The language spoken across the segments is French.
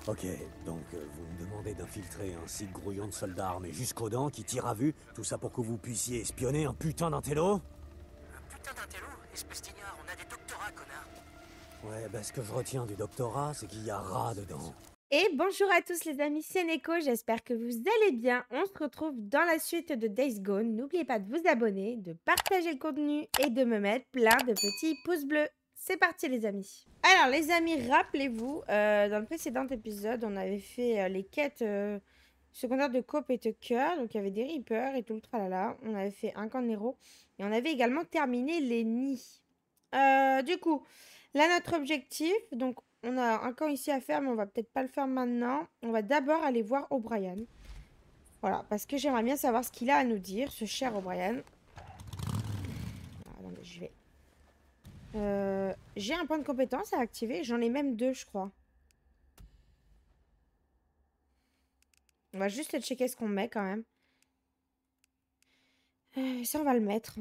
Ok, donc vous me demandez d'infiltrer un site grouillant de soldats armés jusqu'aux dents qui tirent à vue, tout ça pour que vous puissiez espionner un putain d'intello? Un putain d'intello, espèce d'ignare, on a des doctorats, connard. Ouais, bah ce que je retiens du doctorat, c'est qu'il y a rat dedans. Et bonjour à tous les amis, c'est Neko, j'espère que vous allez bien. On se retrouve dans la suite de Days Gone. N'oubliez pas de vous abonner, de partager le contenu et de me mettre plein de petits pouces bleus. C'est parti les amis. Alors les amis, rappelez-vous, dans le précédent épisode, on avait fait les quêtes secondaires de Cope et Tucker. Donc il y avait des Reapers et tout le tralala. On avait fait un camp de Nero et on avait également terminé les nids. Du coup, là notre objectif, donc on a un camp ici à faire, mais on va peut-être pas le faire maintenant. On va d'abord aller voir O'Brien. Voilà, parce que j'aimerais bien savoir ce qu'il a à nous dire, ce cher O'Brien. Attendez, je vais... j'ai un point de compétence à activer. J'en ai même deux, je crois. On va juste checker ce qu'on met quand même. Ça, on va le mettre.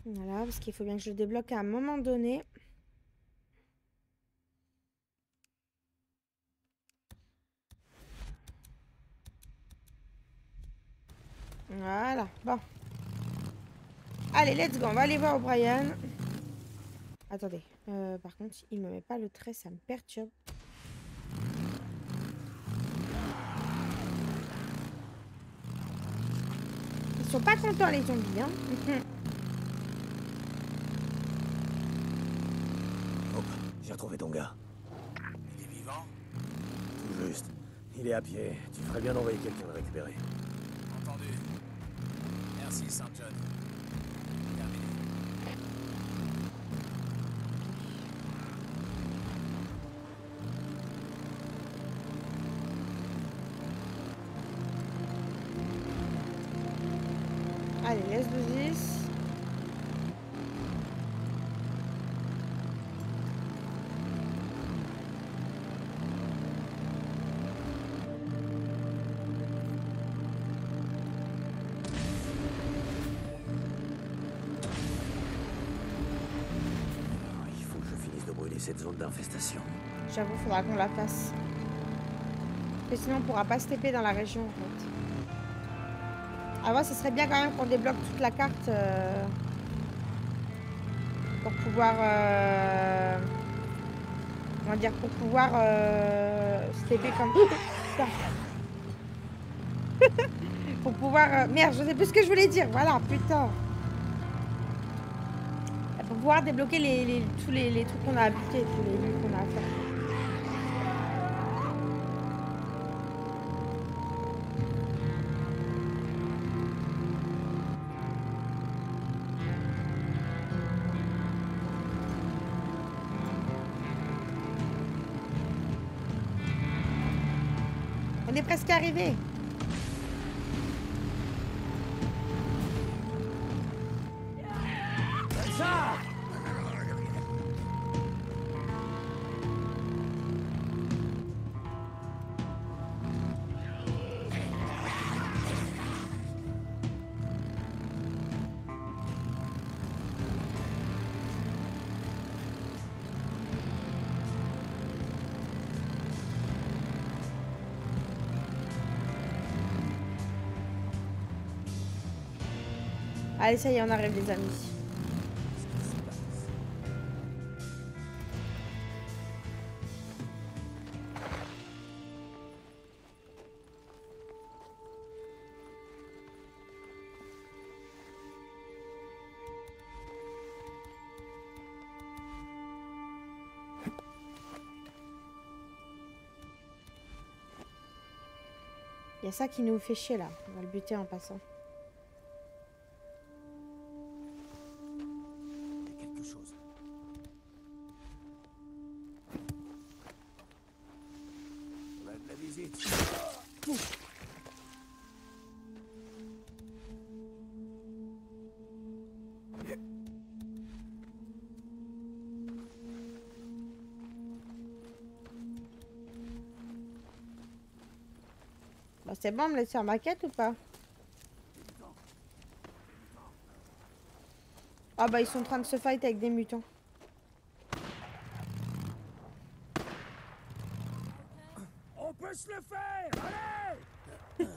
Voilà, parce qu'il faut bien que je le débloque à un moment donné. Voilà, bon. Allez, let's go, on va aller voir O'Brien. Attendez, par contre, il me met pas le trait, ça me perturbe. Ils sont pas contents les zombies, hein. Hop, j'ai retrouvé ton gars. Il est vivant? Tout juste. Il est à pied. Tu ferais bien d'envoyer quelqu'un le récupérer. Entendu. Merci, Saint John. Terminé. Allez, laisse 12-10. Il faut que je finisse de brûler cette zone d'infestation. J'avoue, faudra qu'on la fasse. Parce que sinon, on pourra pas se TP dans la région, en fait. Avant, ce serait bien quand même qu'on débloque toute la carte pour pouvoir... on va dire pour pouvoir se TP comme... Putain. Pour pouvoir... Merde, je sais plus ce que je voulais dire. Voilà, putain. Pour pouvoir débloquer tous les trucs qu'on a à buter, tous les trucs qu'on a à faire. On est presque arrivé. Allez, ça y est, on arrive les amis. Il y a ça qui nous fait chier là. On va le buter en passant. Il y a quelque chose. La visite. Bah, c'est bon, on me laisse faire ma quête ou pas? Ah bah ils sont en train de se fight avec des mutants. peut se le faire. Allez!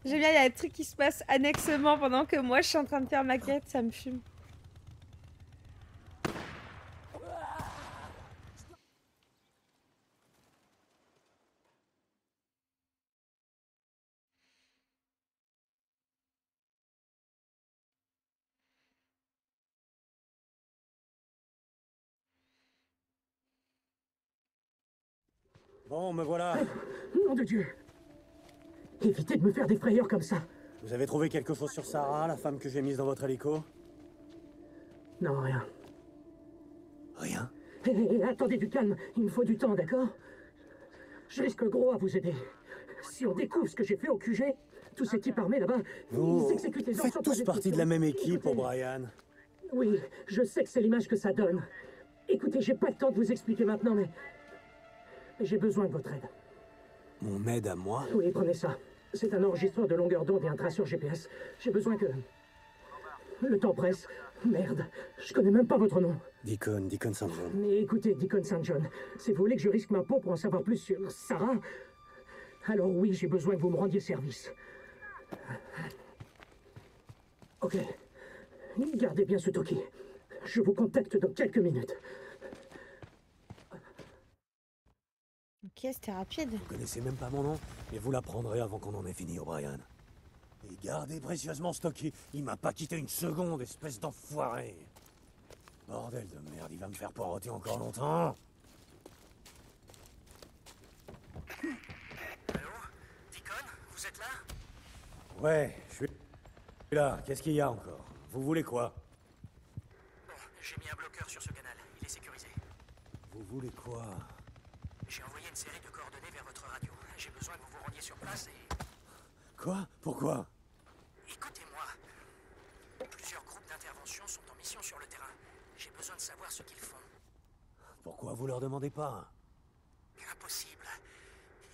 J'aime bien, il y a des trucs qui se passent annexement pendant que moi je suis en train de faire ma quête, ça me fume. Bon, me voilà. Nom de Dieu! Évitez de me faire des frayeurs comme ça. Vous avez trouvé quelque chose sur Sarah, la femme que j'ai mise dans votre hélico? Non, rien. Rien. Hé, attendez du calme, il me faut du temps, d'accord? Je risque gros à vous aider. Si on découvre ce que j'ai fait au QG, tous ces types armés là-bas, Vous ils exécutent les faites sans tous poser de partie de questions. la même équipe, Écoutez, O'Brien. Oui, je sais que c'est l'image que ça donne. Écoutez, j'ai pas le temps de vous expliquer maintenant, mais j'ai besoin de votre aide. Mon aide à moi? Oui, prenez ça. C'est un enregistreur de longueur d'onde et un traceur GPS. J'ai besoin que... Le temps presse. Merde, je connais même pas votre nom. Deacon St. John. Mais écoutez, Deacon St. John, si vous voulez que je risque ma peau pour en savoir plus sur Sarah, alors oui, j'ai besoin que vous me rendiez service. Ok. Gardez bien ce toki. Je vous contacte dans quelques minutes. Ok, c'était rapide. Vous connaissez même pas mon nom, mais vous l'apprendrez avant qu'on en ait fini, O'Brien. Et gardez précieusement Stocky. Il m'a pas quitté une seconde, espèce d'enfoiré. Bordel de merde, il va me faire poireauter encore longtemps. Allô? Deacon, vous êtes là? Ouais, je suis là. Qu'est-ce qu'il y a encore? Vous voulez quoi? Bon, j'ai mis un bloqueur sur ce canal. Il est sécurisé. Vous voulez quoi? J'ai envoyé une série de coordonnées vers votre radio. J'ai besoin que vous vous rendiez sur place et... Quoi? Pourquoi? Écoutez-moi. Plusieurs groupes d'intervention sont en mission sur le terrain. J'ai besoin de savoir ce qu'ils font. Pourquoi vous leur demandez pas? Impossible.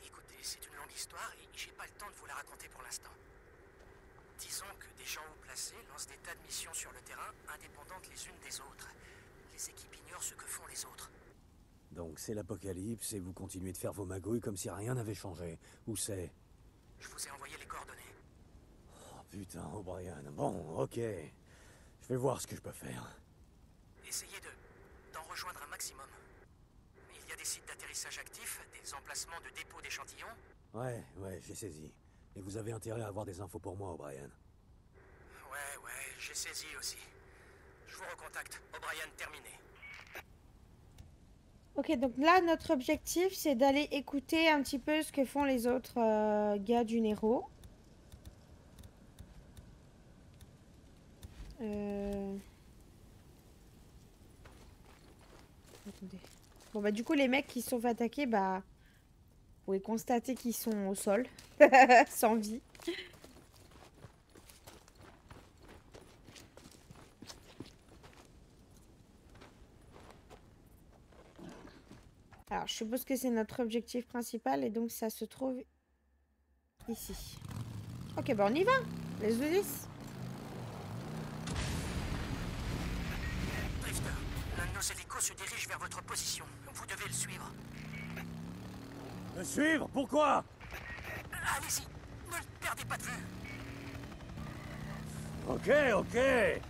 Écoutez, c'est une longue histoire et j'ai pas le temps de vous la raconter pour l'instant. Disons que des gens haut placés lancent des tas de missions sur le terrain, indépendantes les unes des autres. Les équipes ignorent ce que font les autres. Donc c'est l'apocalypse et vous continuez de faire vos magouilles comme si rien n'avait changé. Où c'est? Je vous ai envoyé les coordonnées. Oh putain, O'Brien. Bon, ok. Je vais voir ce que je peux faire. Essayez d'en rejoindre un maximum. Il y a des sites d'atterrissage actifs, des emplacements de dépôt d'échantillons. Ouais, j'ai saisi. Et vous avez intérêt à avoir des infos pour moi, O'Brien. Ouais, j'ai saisi aussi. Je vous recontacte. O'Brien terminé. Ok, donc là, notre objectif, c'est d'aller écouter un petit peu ce que font les autres gars du Nero. Attendez. Bon, bah, du coup, les mecs qui se sont fait attaquer, bah, vous pouvez constater qu'ils sont au sol, sans vie. Alors, je suppose que c'est notre objectif principal et donc ça se trouve ici. Ok, bah on y va. Let's do this. Drifter, l'un de nos hélicos se dirige vers votre position. Vous devez le suivre. Me suivre? Pourquoi? Allez-y, ne le perdez pas de vue. Ok.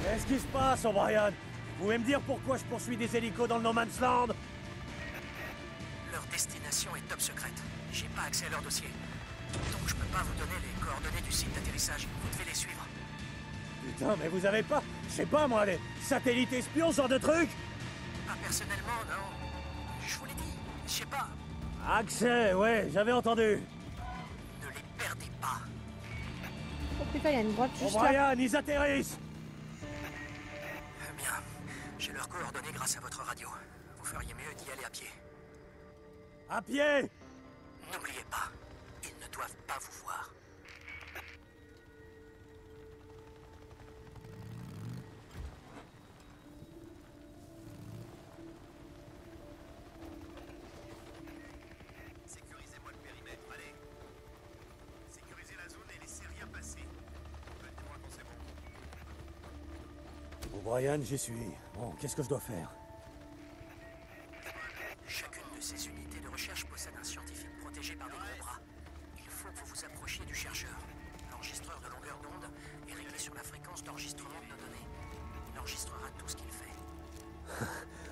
Qu'est-ce qui se passe, O'Brien? Vous pouvez me dire pourquoi je poursuis des hélicos dans le No Man's Land? Leur destination est top secrète. J'ai pas accès à leur dossier. Donc je peux pas vous donner les coordonnées du site d'atterrissage. Vous devez les suivre. Putain, mais vous avez pas, je sais pas moi, des satellites espions, ce genre de trucs? Pas personnellement, non. Je vous l'ai dit. Je sais pas. Accès, ouais, j'avais entendu. Ne les perdez pas. Oh putain, il y a une grotte juste là. O'Brien, ils atterrissent! Bien. J'ai leurs coordonnées grâce à votre radio. Vous feriez mieux d'y aller à pied. À pied! N'oubliez pas, ils ne doivent pas vous voir. Sécurisez-moi le périmètre, allez. O'Brien, j'y suis. Bon, qu'est-ce que je dois faire? Chacune de ces unités de recherche possède un scientifique protégé par des gros bras. Il faut que vous vous approchiez du chercheur. L'enregistreur de longueur d'onde est réglé sur la fréquence d'enregistrement de nos données. Il enregistrera tout ce qu'il fait.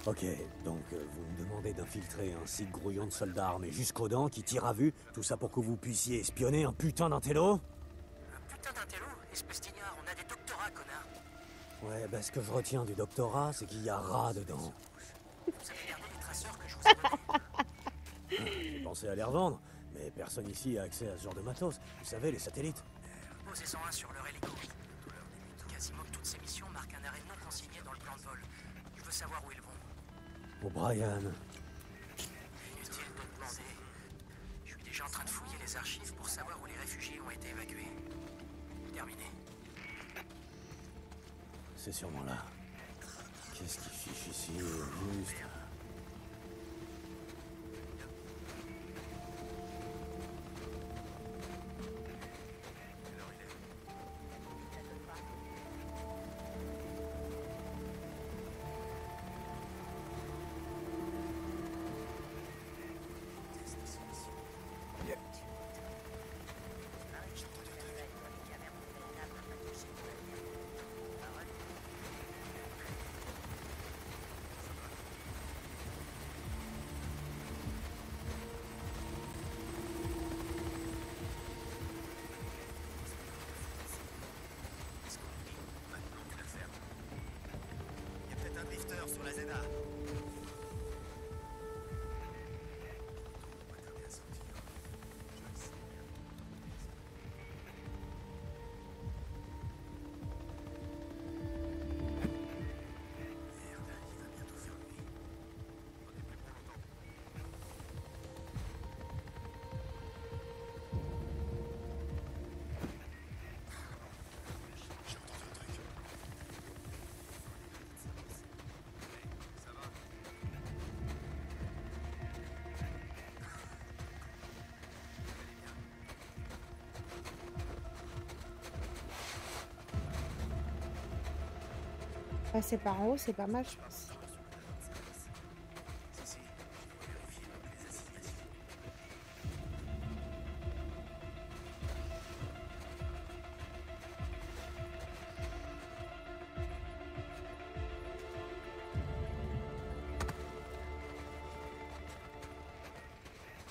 Ok, donc vous me demandez d'infiltrer un site grouillant de soldats armés jusqu'aux dents qui tirent à vue, tout ça pour que vous puissiez espionner un putain d'intello? Un putain d'intello, espèce d'ignare, on a des doctorats, connard. Ouais, bah ce que je retiens du doctorat, c'est qu'il y a rat dedans. Vous avez gardé les traceurs que je vous ai donnés. J'ai pensé à les revendre, mais personne ici a accès à ce genre de matos. Vous savez, les satellites. Posez-en un sur leur hélico. Quasiment toutes ces missions marquent un arrêt non consigné dans le plan de vol. Je veux savoir où ils vont. O'Brien. Inutile de demander. Je suis déjà en train de fouiller les archives pour savoir où les réfugiés ont été évacués. Terminé. C'est sûrement là. Qu'est-ce qui fiche ici, juste? Sur la Zena. Passer par en haut, c'est pas mal, je pense.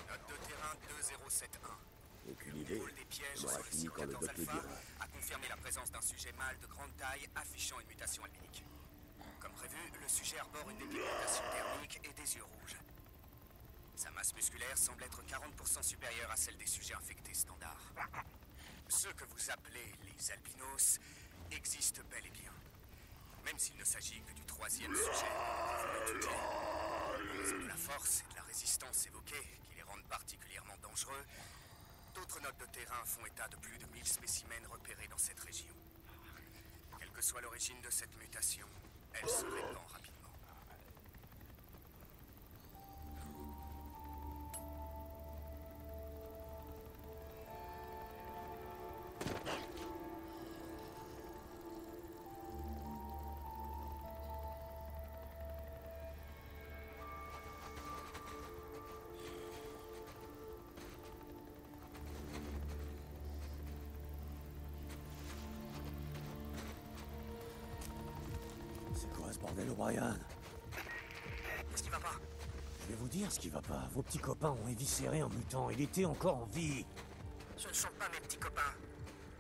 Note de terrain 2071. Aucune idée. Rôle des pièges On sur aura le fini quand le doc le 14 alpha dira. a confirmé la présence d'un sujet mâle de grande taille affichant une mutation albinique. Comme prévu, le sujet arbore une dépigmentation thermique et des yeux rouges. Sa masse musculaire semble être 40% supérieure à celle des sujets infectés standards. Ceux que vous appelez les albinos existent bel et bien. Même s'il ne s'agit que du troisième sujet, vous l'étudiez. En raison de la force et de la résistance évoquées, qui les rendent particulièrement dangereux, d'autres notes de terrain font état de plus de 1000 spécimens repérés dans cette région. Quelle que soit l'origine de cette mutation, elle se répand rapidement. C'est quoi ce bordel, O'Brien? Qu'est-ce qui va pas? Je vais vous dire ce qui va pas. Vos petits copains ont éviscéré un mutant. Il était encore en vie. Ce ne sont pas mes petits copains.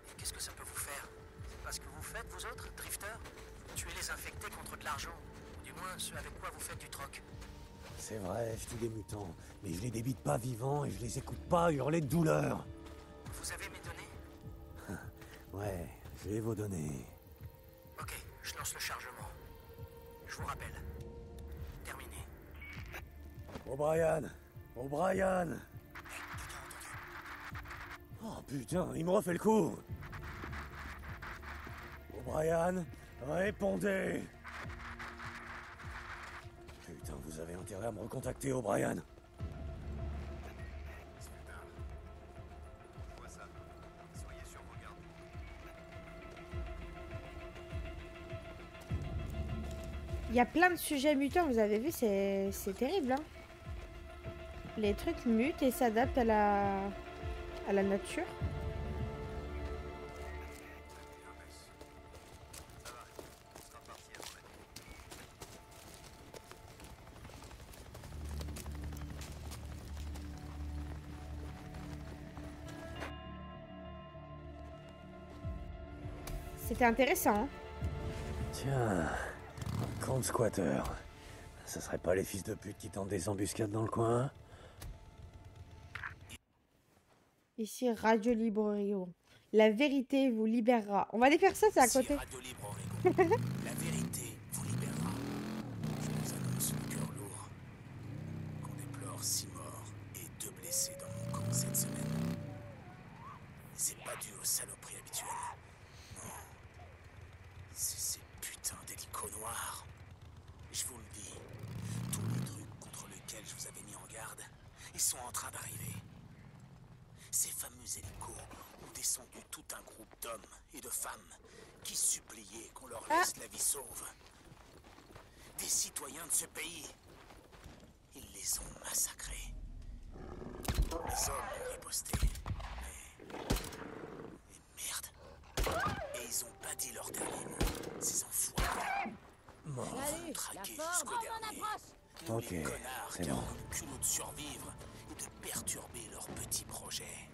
Et qu'est-ce que ça peut vous faire? C'est pas ce que vous faites, vous autres, drifters? Tuez les infectés contre de l'argent. Ou du moins, ceux avec quoi vous faites du troc. C'est vrai, je tue des mutants. Mais je les débite pas vivants et je les écoute pas hurler de douleur. Vous avez mes données? Ouais, j'ai vos données. Ok, je lance le chargement. Je vous rappelle. Terminé. O'Brien! O'Brien! Oh putain, il me refait le coup! O'Brien, répondez! Putain, vous avez intérêt à me recontacter, O'Brien. Je vois ça. Soyez sur vos gardes. Il y a plein de sujets mutants, vous avez vu, c'est terrible. Hein. Les trucs mutent et s'adaptent à la nature. C'était intéressant. Hein. Tiens, un camp de squatteurs. Ce serait pas les fils de pute qui tentent des embuscades dans le coin? Ici, Radio Libre Rio. La vérité vous libérera. On va aller faire ça, c'est à côté. Radio Libre Oregon. La vérité vous libérera. Je vous annonce le cœur lourd qu'on déplore 6 morts et 2 blessés dans mon camp cette semaine. C'est pas dû aux saloperies habituelles. Non. C'est ces putains d'hélicos noirs. Je vous le dis, tous les trucs contre lesquels je vous avais mis en garde, ils sont en train d'arriver. Ces fameux hélicos ont descendu tout un groupe d'hommes et de femmes qui suppliaient qu'on leur laisse la vie sauve. Des citoyens de ce pays. Ils les ont massacrés. Les hommes ont riposté. Mais merde. Et ils ont pas dit leur dernier mot. Ces enfoirés. Morts vont traquer jusqu'au dernier. Ok, Les connards c'est qui bon. ont le culot de survivre et de perturber leurs petits projets.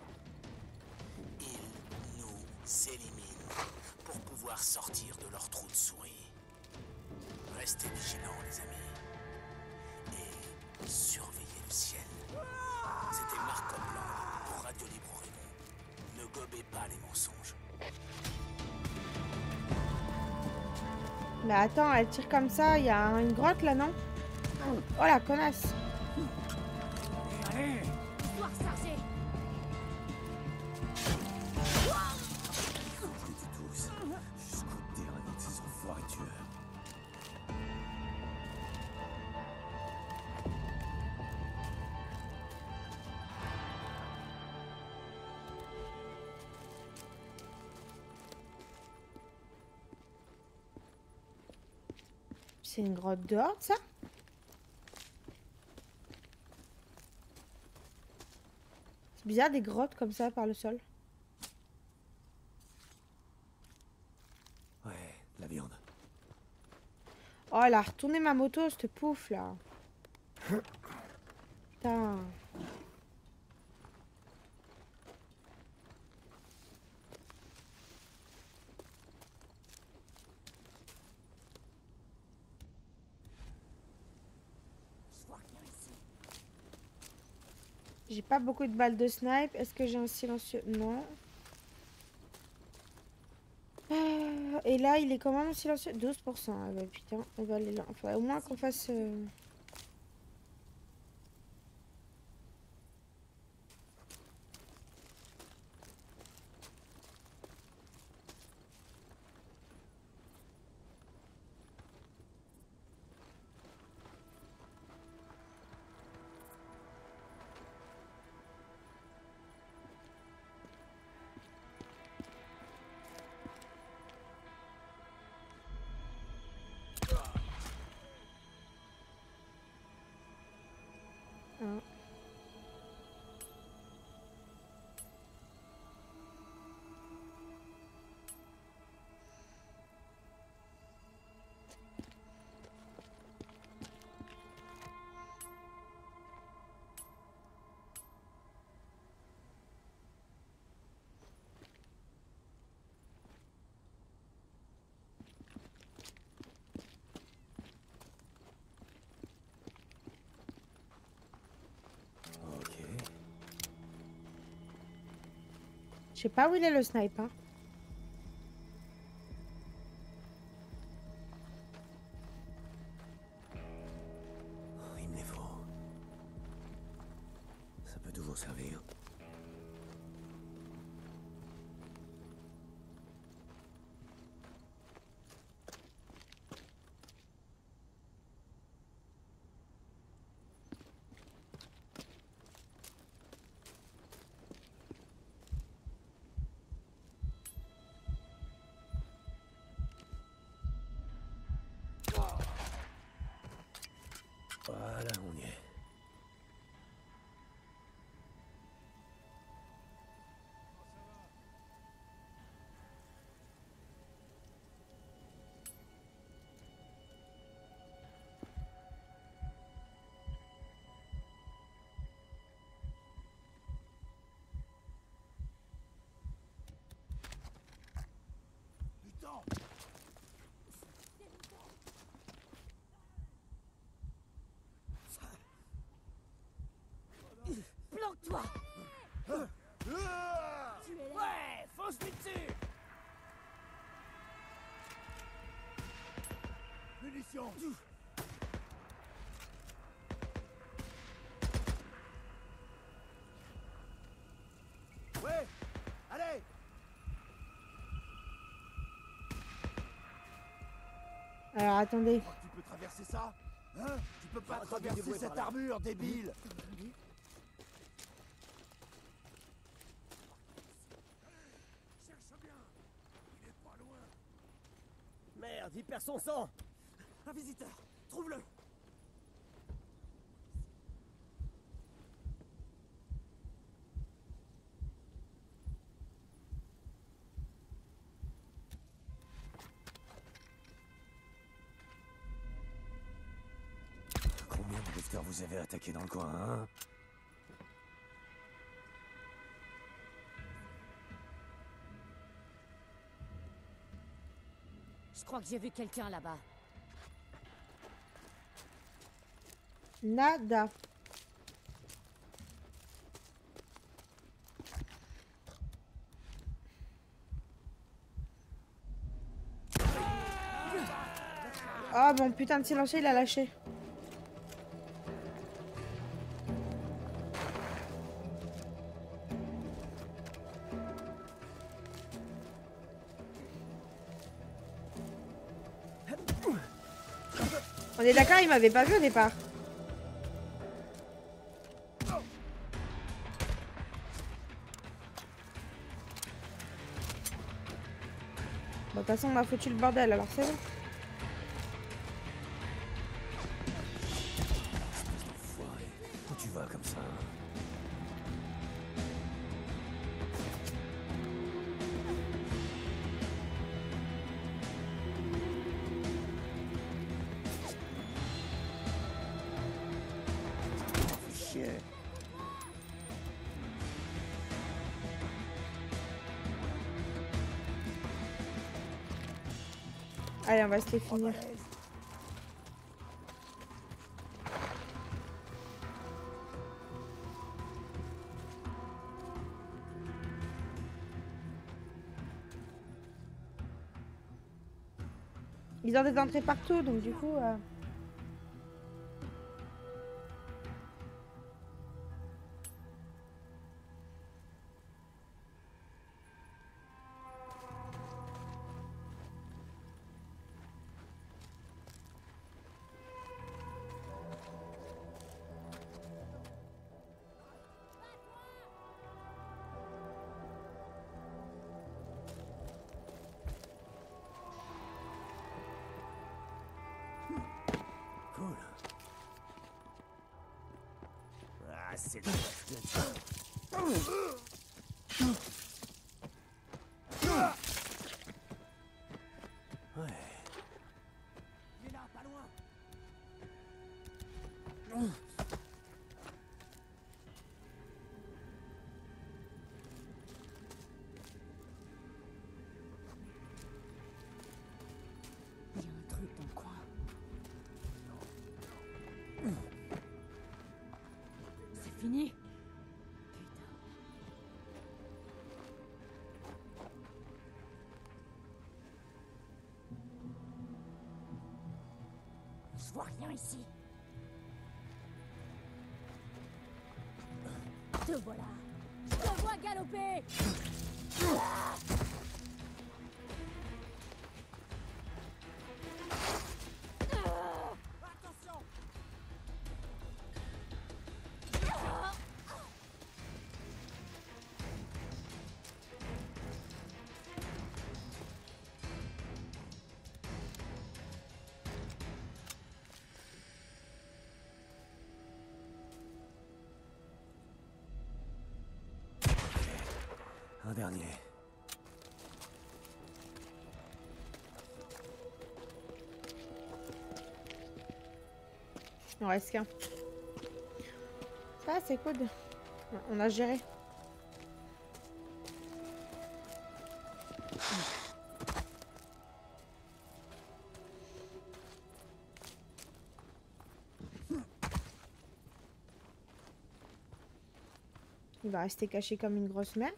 Ils nous éliminent pour pouvoir sortir de leur trou de souris. Restez vigilants, les amis. Et surveillez le ciel. C'était Marc Copland pour Radio Libre Oregon. Ne gobez pas les mensonges. Mais attends, elle tire comme ça. Il y a une grotte là, non? Oh la connasse. Histoire chargée. Plus du tout, jusqu'au dernier de ces enfoirés tueurs. C'est une grotte dehors, ça? C'est bizarre des grottes comme ça par le sol. Ouais, de la viande. Oh, elle a retourné ma moto, cette pouf là. Putain. J'ai pas beaucoup de balles de snipe. Est-ce que j'ai un silencieux? Non. Et là, il est quand même silencieux. 12%. Ah bah putain, on va aller là. Enfin, au moins qu'on fasse... un. Ok. Je sais pas où il est le snipe, hein. Oh, il me les faut. Ça peut toujours servir. Fonce-lui dessus! Munitions! Ouais! Allez! Alors attendez. Tu peux traverser ça? Hein? Tu peux pas traverser cette armure, débile! Cherche bien! Il est pas loin! Merde, il perd son sang. Un visiteur! Trouve-le! Combien de lifters vous avez attaqué dans le coin, hein? Je crois que j'ai vu quelqu'un là-bas. Nada. Oh bon putain de silencieux, il a lâché. On est d'accord, il m'avait pas vu au départ. Bon, de toute façon, on m'a foutu le bordel, alors c'est bon. Enfoiré. Où tu vas comme ça? Fais chier. Allez, on va se les finir. Ils ont des entrées partout, donc du coup... Cool. Ah, c'est le Ouais. Il est là, pas loin. Il y a un truc dans le coin. C'est fini? Putain. Je vois rien ici. Te voilà. Je te vois galoper. Attention. Un dernier. Il en reste qu'un. Ça, c'est cool. On a géré. Il va rester caché comme une grosse merde.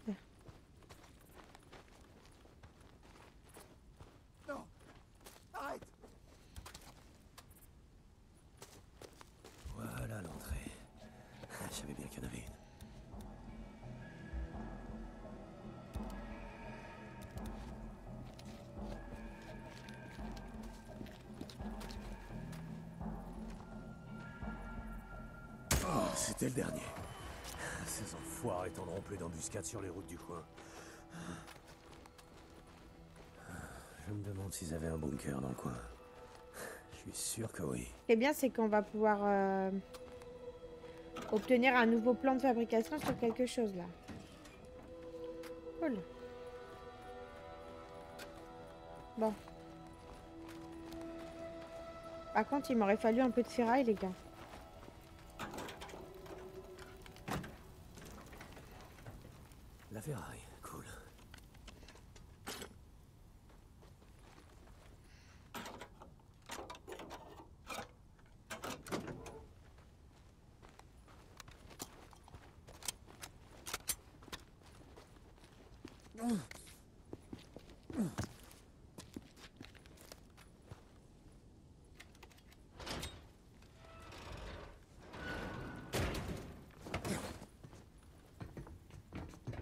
C'était le dernier. Ces enfoirés tendront plus d'embuscades sur les routes du coin. Je me demande s'ils avaient un bunker dans le coin. Je suis sûr que oui. Ce qui est bien, c'est qu'on va pouvoir obtenir un nouveau plan de fabrication sur quelque chose là. Cool. Bon. Par contre, il m'aurait fallu un peu de ferraille, les gars. La ferraille, cool.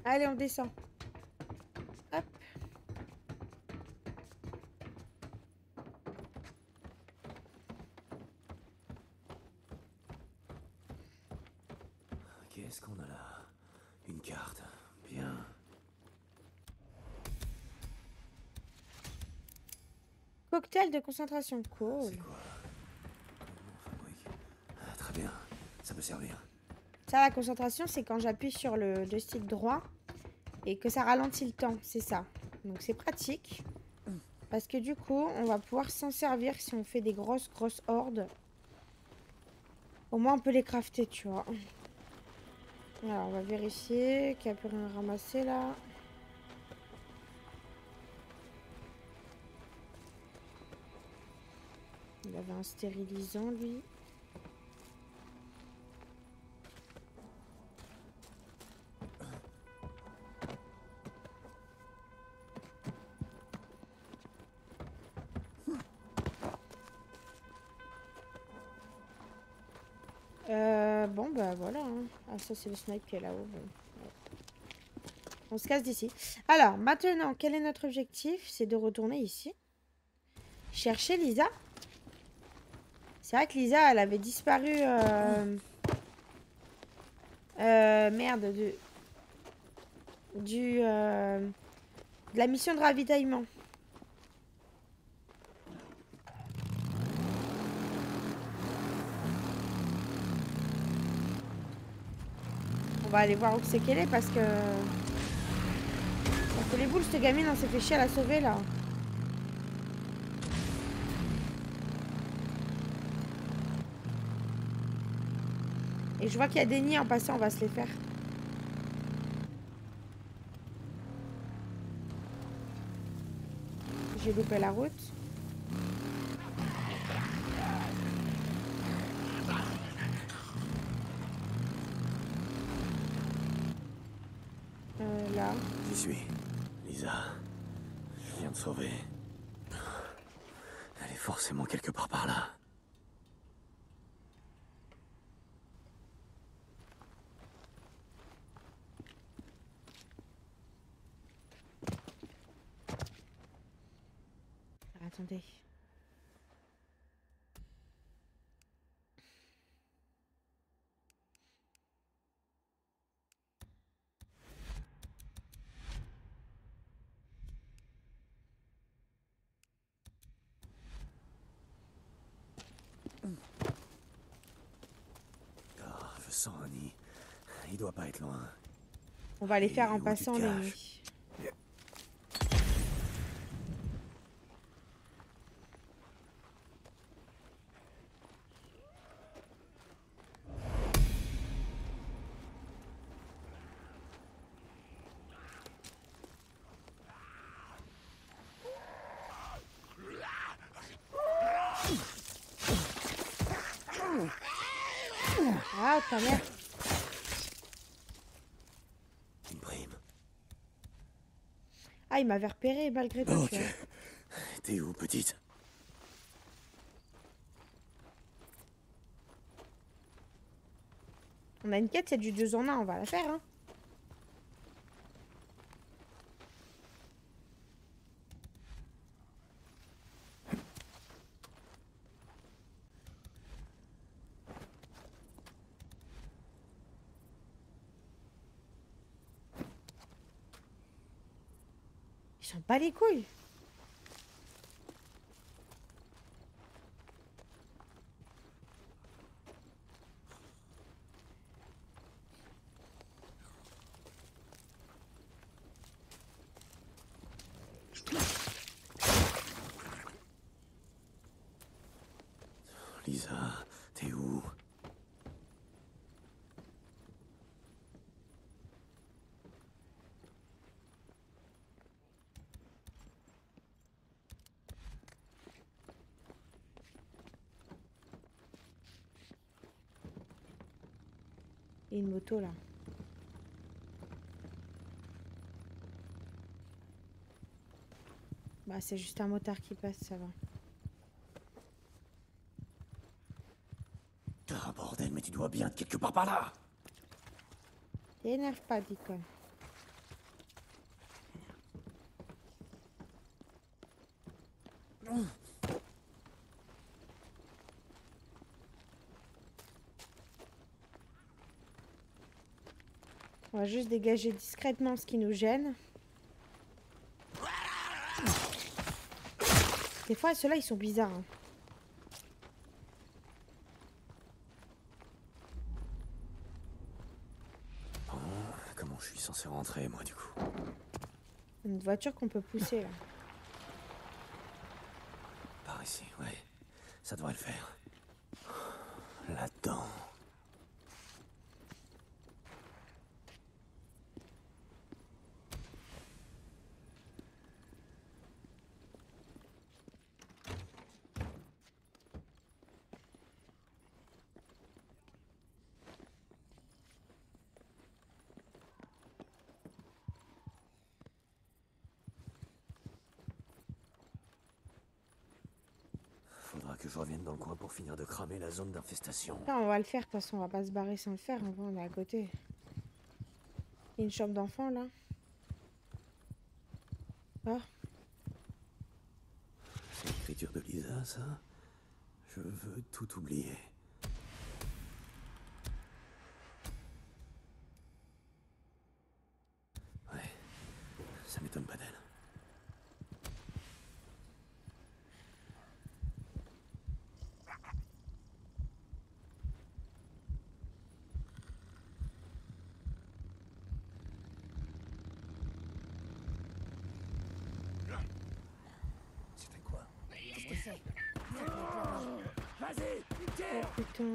Allez, on descend. Hop. Qu'est-ce qu'on a là? Une carte. Bien. Cocktail de concentration. Cool. C'est quoi? Comment on fabrique? Ah, très bien. Ça peut servir. Ça, la concentration, c'est quand j'appuie sur le joystick droit et que ça ralentit le temps. C'est ça. Donc, c'est pratique. Parce que du coup, on va pouvoir s'en servir si on fait des grosses hordes. Au moins, on peut les crafter, tu vois. Alors, on va vérifier qu'il n'y a plus rien à ramasser, là. Il avait un stérilisant, lui. Bon, bah voilà. Hein. Ah, ça, c'est le snipe qui est là-haut. Bon. Ouais. On se casse d'ici. Alors, maintenant, quel est notre objectif? C'est de retourner ici. Chercher Lisa. C'est vrai que Lisa, elle avait disparu... merde, de la mission de ravitaillement. On va aller voir où c'est qu'elle est parce que... Ça fait les boules, cette gamine, on s'est fait chier à la sauver, là. Et je vois qu'il y a des nids en passant, on va se les faire. J'ai loupé la route. Là. J'y suis. Lisa. Je viens de sauver. Elle est forcément quelque part par là. Attendez. Je sens un nid. Il doit pas être loin. On va les faire en où tu te passant les caches? nuits. Ah, ta mère. Une prime. Ah, il m'avait repéré malgré tout. Ok. tu vois. T'es où, petite? On a une quête, c'est du 2 en 1, on va la faire. Hein. Ils s'en bat les couilles. Lisa, t'es où? Il y a une moto là. Bah c'est juste un motard qui passe, ça va. Ah, bordel, mais tu dois bien être quelque part par là. T'énerve pas, Deacon. On va juste dégager discrètement ce qui nous gêne. Des fois, ceux-là, ils sont bizarres. Hein. Bon, comment je suis censé rentrer, moi, du coup? Une voiture qu'on peut pousser, là. Par ici, ouais. Ça devrait le faire. Là-dedans. Faudra que je revienne dans le coin pour finir de cramer la zone d'infestation. Là, on va le faire, de toute façon, on va pas se barrer sans le faire. On est à côté. Il y a une chambre d'enfant, là. Ah, C'est l'écriture de Lisa, ça? Je veux tout oublier. Ouais, ça m'étonne pas d'elle. C'était quoi? Vas-y, tire! putain.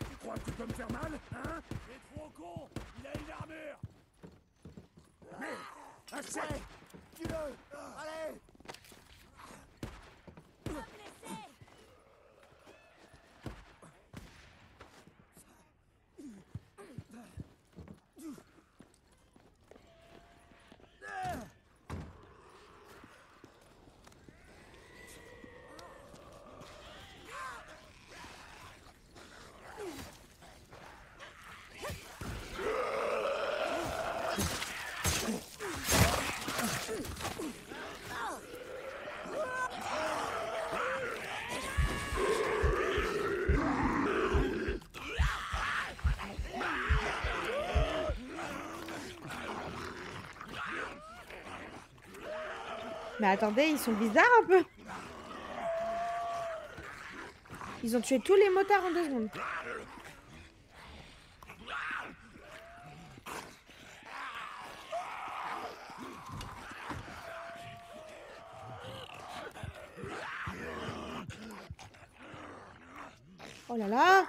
Tu crois que tu peux me faire mal, hein? T'es trop con! Il a une armure! Mais, assez! Tue-le! Allez! Mais attendez, ils sont bizarres un peu. Ils ont tué tous les motards en 2 secondes. Oh là là!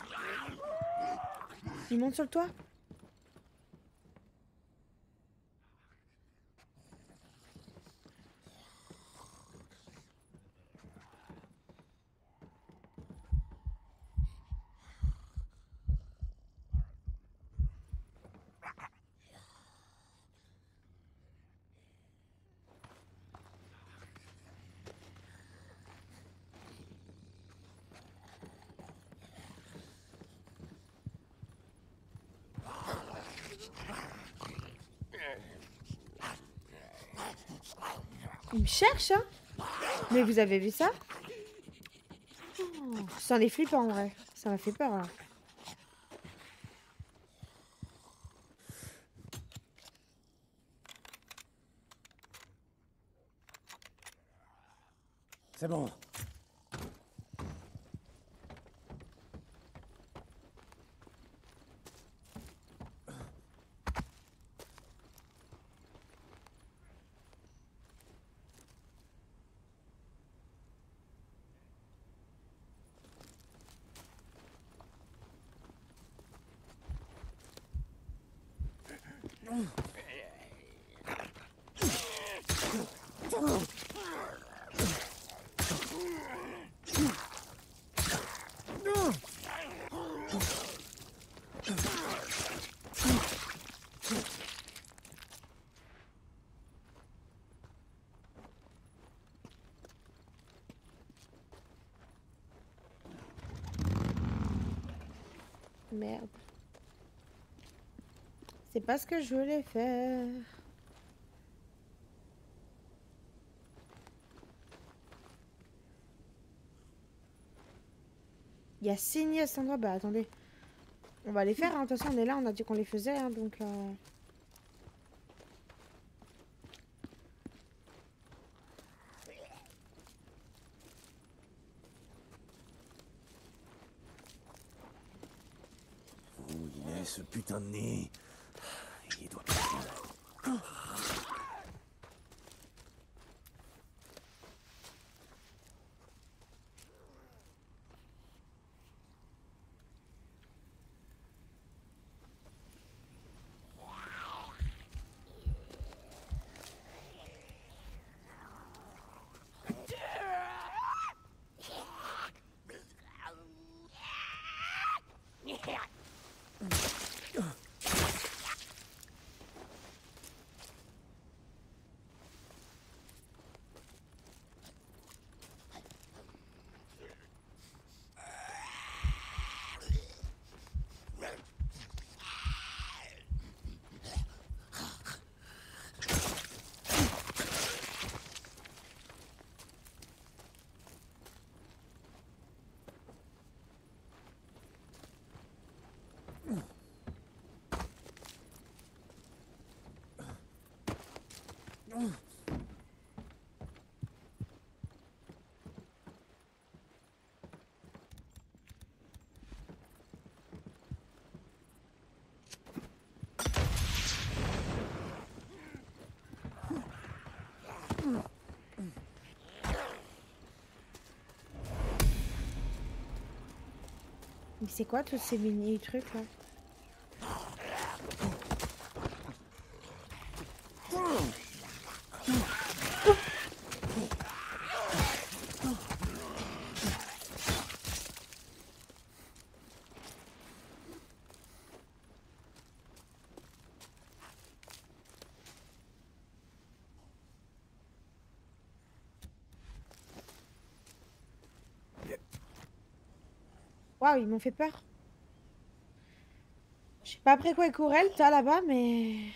Ils montent sur le toit? Il me cherche, hein? Mais vous avez vu ça? Oh, c'en est flippant en vrai. Ça m'a fait peur là. C'est bon. Merde. C'est pas ce que je voulais faire. Il y a signé à cet endroit. Bah attendez. On va les faire, hein. De toute façon on est là, on a dit qu'on les faisait, hein, donc... Où il est, ce putain de nid? Il doit pas... Mais c'est quoi tous ces mini trucs là? Waouh, ils m'ont fait peur. Je sais pas après quoi ils couraient, le tas là-bas, mais...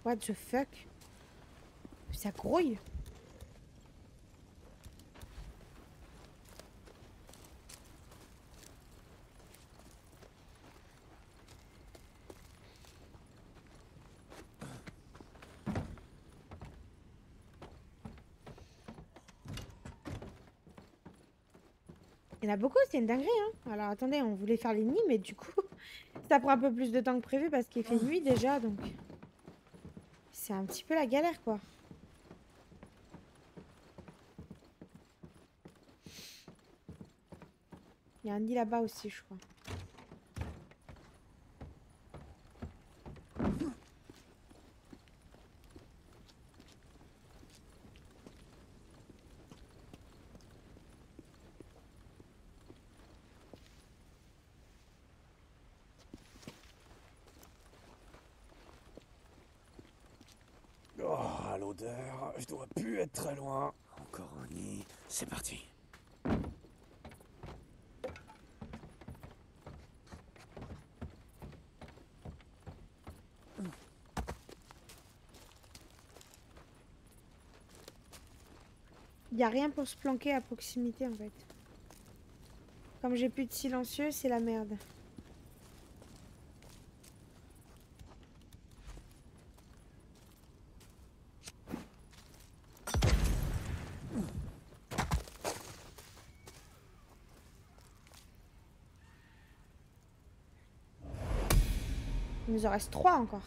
What the fuck? Ça grouille. Il y en a beaucoup, c'est une dinguerie, hein. Alors attendez, on voulait faire les nids, mais du coup, ça prend un peu plus de temps que prévu parce qu'il fait nuit déjà, donc... C'est un petit peu la galère, quoi. Il y a un nid là-bas aussi, je crois. Oh, l'odeur, je dois plus être très loin. Encore un nid, c'est parti. Il n'y a rien pour se planquer à proximité, en fait. Comme j'ai plus de silencieux, c'est la merde. Il nous en reste 3 encore.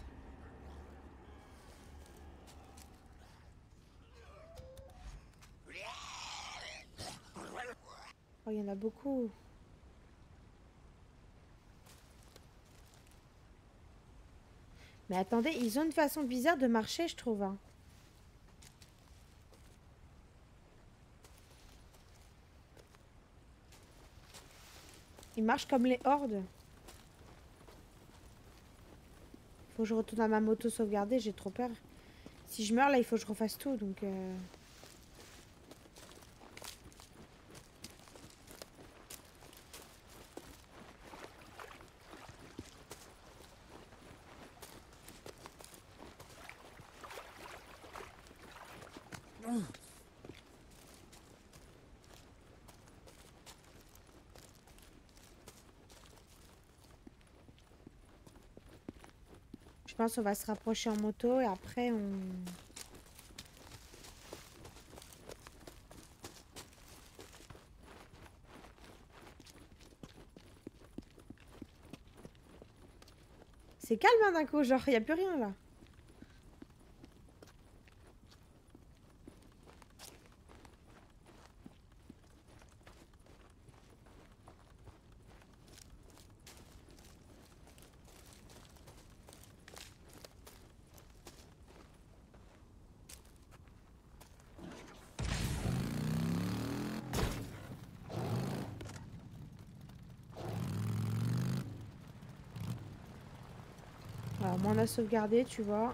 Oh, il y en a beaucoup. Mais attendez, ils ont une façon bizarre de marcher, je trouve, hein. Ils marchent comme les hordes. Faut que je retourne à ma moto sauvegarder, j'ai trop peur. Si je meurs là, il faut que je refasse tout, donc... Je pense qu'on va se rapprocher en moto et après on... C'est calme hein, d'un coup, genre il n'y a plus rien là. Alors moi on a sauvegardé, tu vois.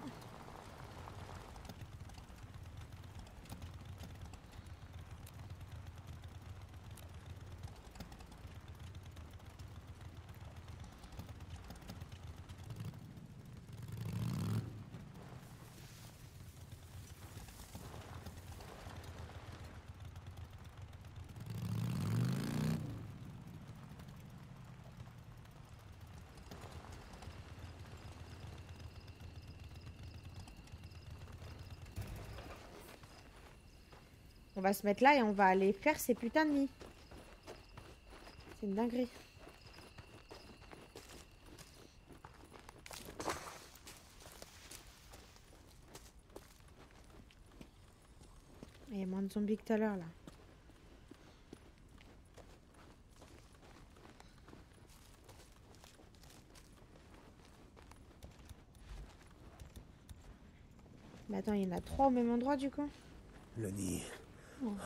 On va se mettre là et on va aller faire ces putains de nids. C'est une dinguerie. Il y a moins de zombies que tout à l'heure là. Mais attends, il y en a 3 au même endroit du coup. Le nid. Oh.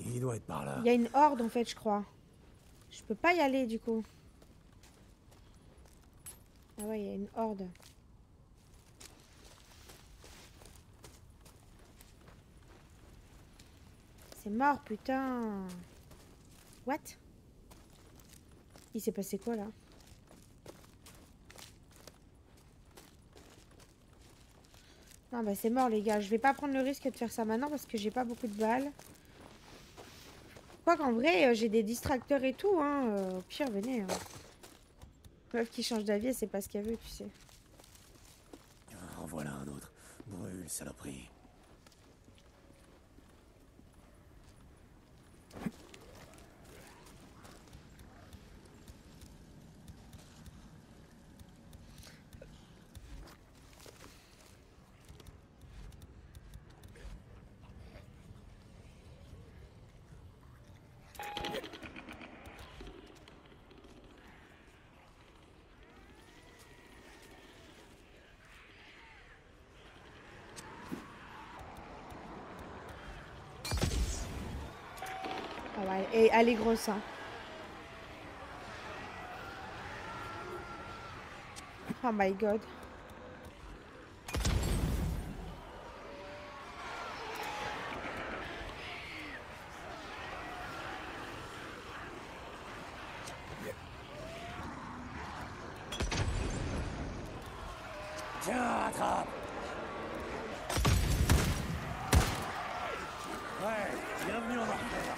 Il doit être par là. Il y a une horde en fait, je crois. Je peux pas y aller du coup. Ah ouais, il y a une horde. C'est mort, putain. What? Il s'est passé quoi là? Non bah c'est mort les gars. Je vais pas prendre le risque de faire ça maintenant parce que j'ai pas beaucoup de balles. Quoi qu'en vrai, j'ai des distracteurs et tout, hein. Au pire, venez. Hein. Meuf qui change d'avis, c'est pas ce qu'elle veut, tu sais. En voilà un autre. Brûle, saloperie. et elle est grosse, hein. Oh my god. Tiens, attrape. Ouais, bienvenue en Angleterre.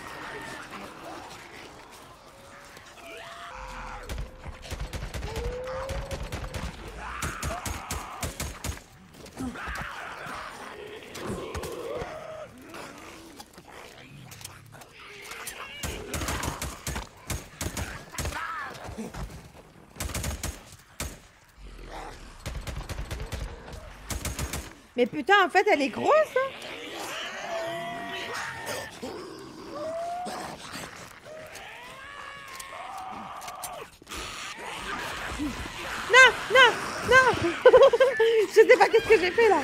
Mais putain, en fait, elle est grosse, hein. Non, non, non. Je sais pas qu'est-ce que j'ai fait là.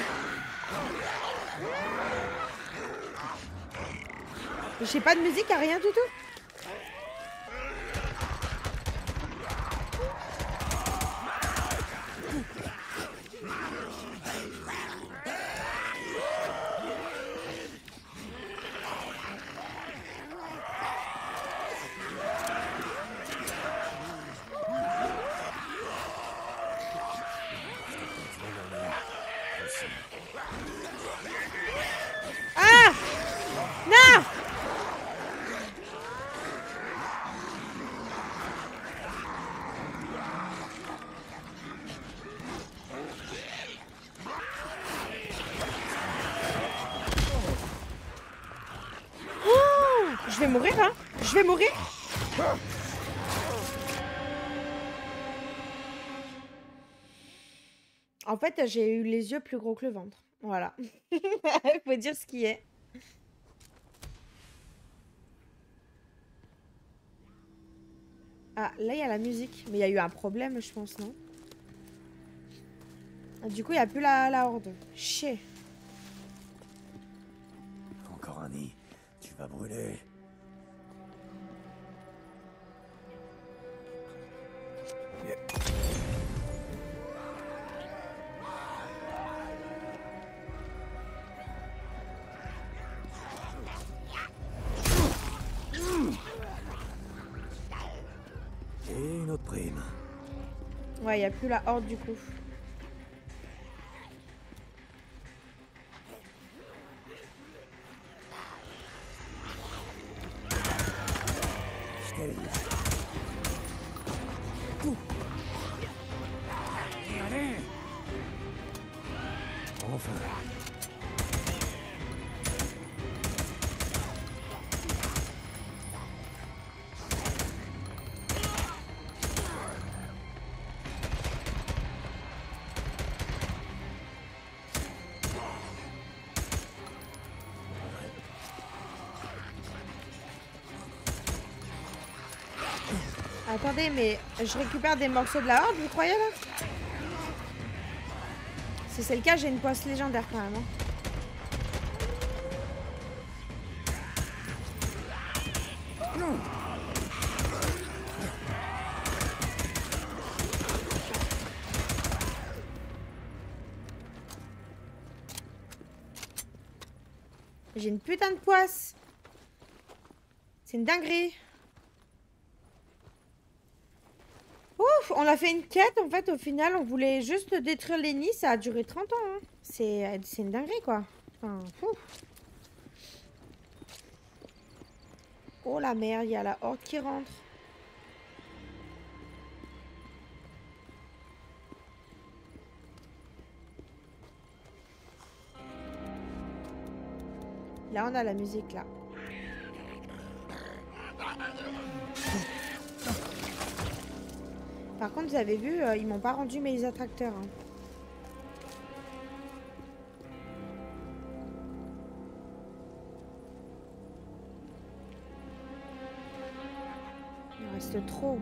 J'ai pas de musique, à rien du tout. Ah! Non! Oh! Je vais mourir, hein? Je vais mourir. En fait, j'ai eu les yeux plus gros que le ventre. Voilà. Faut dire ce qui est. Ah, là, il y a la musique. Mais il y a eu un problème, je pense, non? Ah, du coup, il n'y a plus la horde. Chier. Encore un nid. Tu vas brûler. Et une autre prime. Ouais, il n'y a plus la horde, du coup. Je t'ai dit. Allez. Enfin. Attendez, mais je récupère des morceaux de la horde, vous croyez, là? Si c'est le cas, j'ai une poisse légendaire, quand même, hein. J'ai une putain de poisse. C'est une dinguerie. Ouf, on a fait une quête, en fait, au final, on voulait juste détruire les nids, ça a duré 30 ans, hein. C'est une dinguerie, quoi. Enfin, ouf. Oh la merde, il y a la horde qui rentre. Là, on a la musique, là. Par contre, vous avez vu, ils m'ont pas rendu mes attracteurs, hein. Il en reste trop.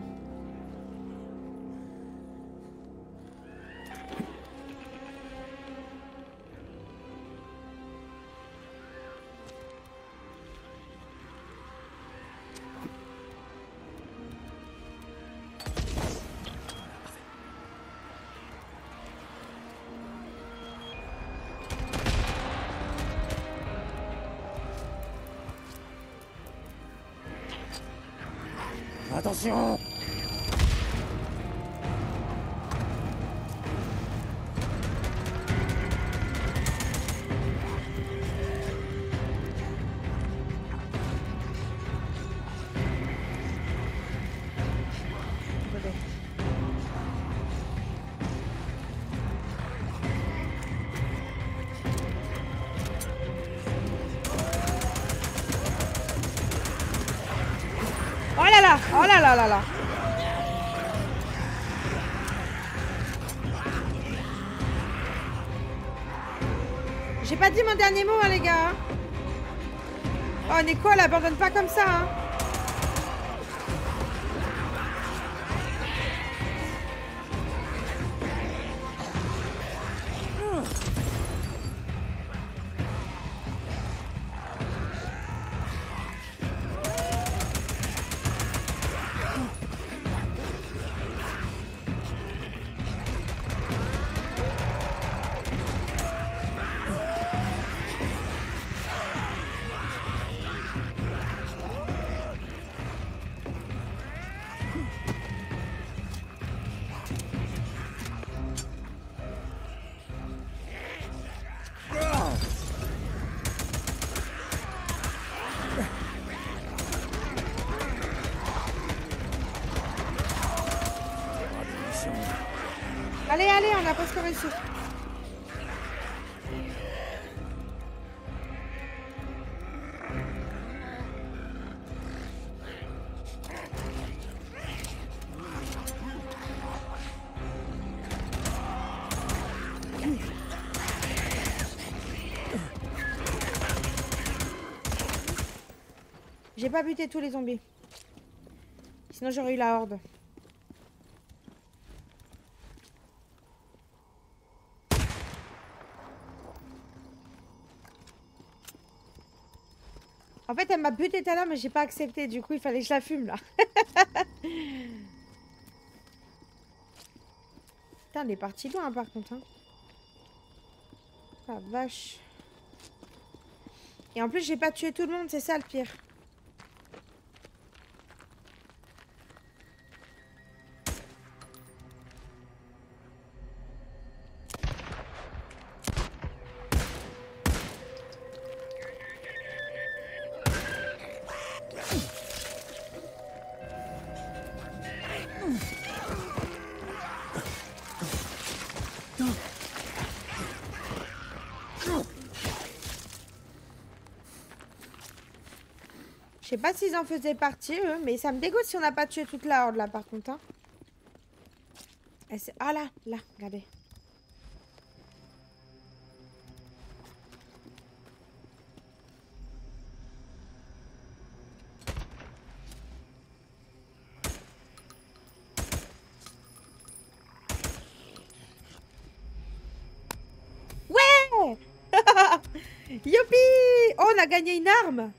Attention! Oh là là! Oh là là là là! J'ai pas dit mon dernier mot, hein, les gars. Oh, Neko, elle abandonne pas comme ça, hein. Allez, allez, on a presque réussi. J'ai pas buté tous les zombies. Sinon j'aurais eu la horde. En fait, elle m'a buté tout à l'heure, mais j'ai pas accepté. Du coup, il fallait que je la fume, là. Putain, elle est partie loin, par contre. Hein. La vache. Et en plus, j'ai pas tué tout le monde, c'est ça le pire. Je sais pas s'ils en faisaient partie, eux, mais ça me dégoûte si on n'a pas tué toute la horde, là, par contre. Hein. Ah, là, là, regardez. Ouais. Youpi! Oh, on a gagné une arme!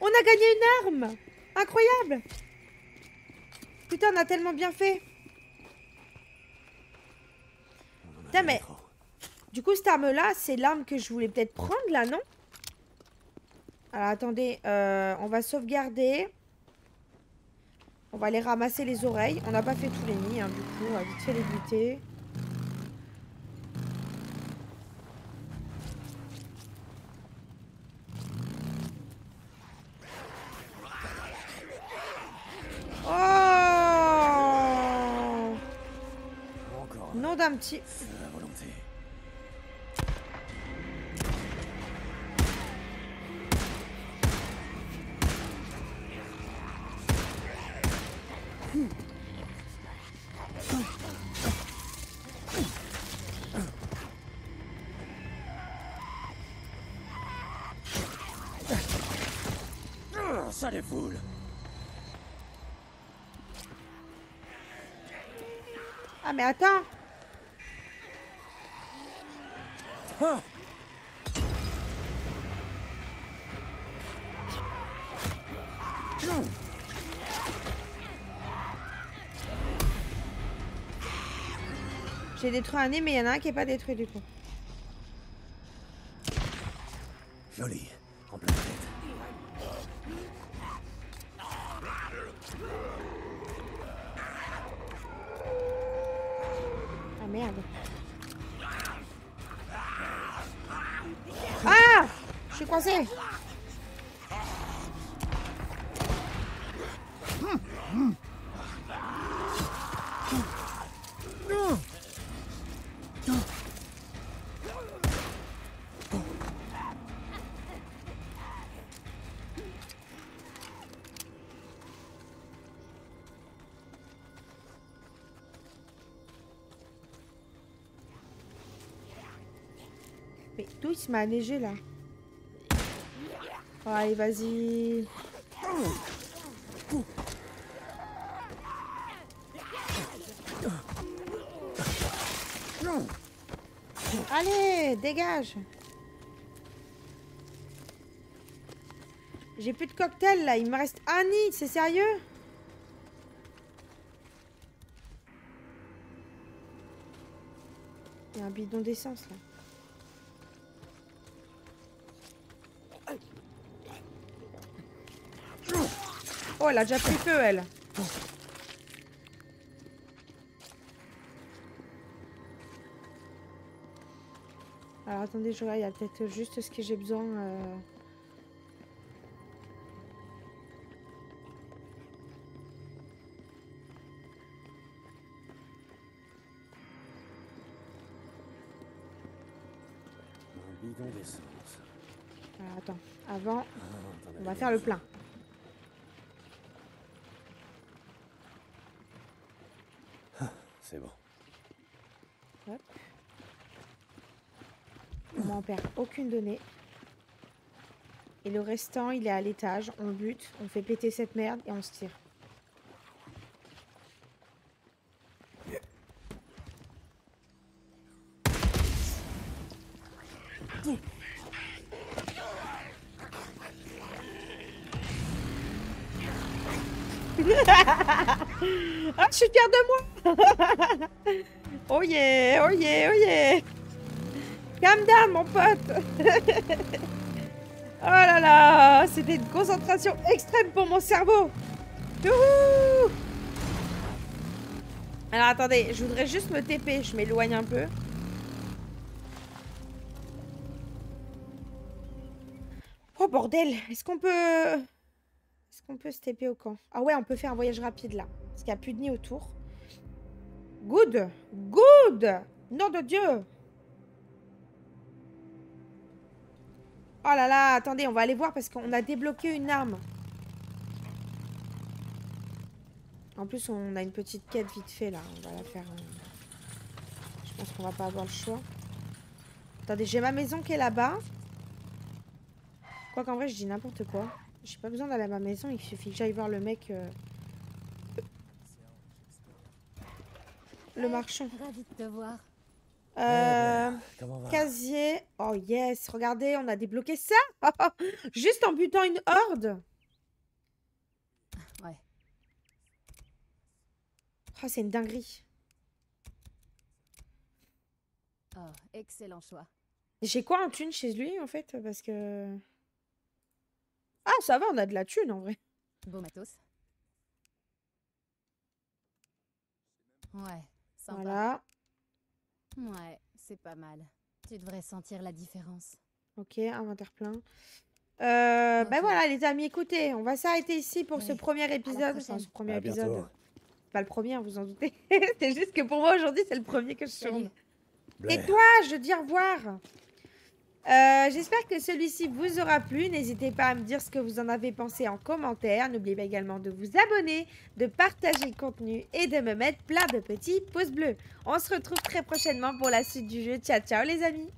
On a gagné une arme! Incroyable! Putain, on a tellement bien fait! Putain, mais... Du coup, cette arme-là, c'est l'arme que je voulais peut-être prendre, là, non? Alors, attendez. On va sauvegarder. On va aller ramasser les oreilles. On n'a pas fait tous les nids, hein, du coup. On va vite fait les buter. Oh! Nom d'un petit... La volonté. Ça les foule. Ah mais attends. Ah. J'ai détruit un nez mais il y en a un qui est pas détruit du coup. Joli, en pleine tête. merde. Ah! Je suis coincée. Mais d'où il se met à neiger là? Oh, allez, vas-y. Allez, dégage. J'ai plus de cocktail là, il me reste un nid, c'est sérieux? Il y a un bidon d'essence là. Oh, elle a déjà pris feu, elle. Alors, attendez, je regarde, il y a peut-être juste ce que j'ai besoin. Un bidon d'essence. Alors, attends, avant, t'en on va avais faire le besoin. plein. C'est bon. Hop. On en perd aucune donnée. Et le restant, il est à l'étage. On bute, on fait péter cette merde et on se tire. Ah, je suis fière de moi. Oh yeah, oh yeah, oh yeah. Calm down, mon pote. Oh là là, c'était une concentration extrême pour mon cerveau. Youhou. Alors attendez, je voudrais juste me TP, je m'éloigne un peu. Oh bordel, est-ce qu'on peut se TP au camp? Ah ouais, on peut faire un voyage rapide là, parce qu'il n'y a plus de nid autour. Good, good. Nom de Dieu. Oh là là, attendez, on va aller voir parce qu'on a débloqué une arme. En plus, on a une petite quête vite fait là. On va la faire. Je pense qu'on va pas avoir le choix. Attendez, j'ai ma maison qui est là-bas. Quoi qu'en vrai, je dis n'importe quoi. J'ai pas besoin d'aller à ma maison, il suffit que j'aille voir le mec. Le marchand. Ravi de te voir. Comment va? Casier. Oh yes, regardez, on a débloqué ça. Juste en butant une horde. Ouais. Oh, c'est une dinguerie. Oh, excellent choix. J'ai quoi en thune chez lui en fait? Parce que... Ah, ça va, on a de la thune en vrai. Beau matos. Ouais, sympa. Voilà. Ouais, c'est pas mal. Tu devrais sentir la différence. Ok, inventaire plein. Bah Ok. voilà les amis, écoutez, on va s'arrêter ici pour ce Allez, premier épisode. prochaine. Enfin, ce premier À épisode. bientôt. Pas le premier, hein, vous en doutez. C'est juste que pour moi aujourd'hui, c'est le premier que je Salut. tourne. Blair. Et toi, je dis au revoir. J'espère que celui-ci vous aura plu. N'hésitez pas à me dire ce que vous en avez pensé en commentaire. N'oubliez pas également de vous abonner, de partager le contenu et de me mettre plein de petits pouces bleus. On se retrouve très prochainement pour la suite du jeu. Ciao, ciao les amis.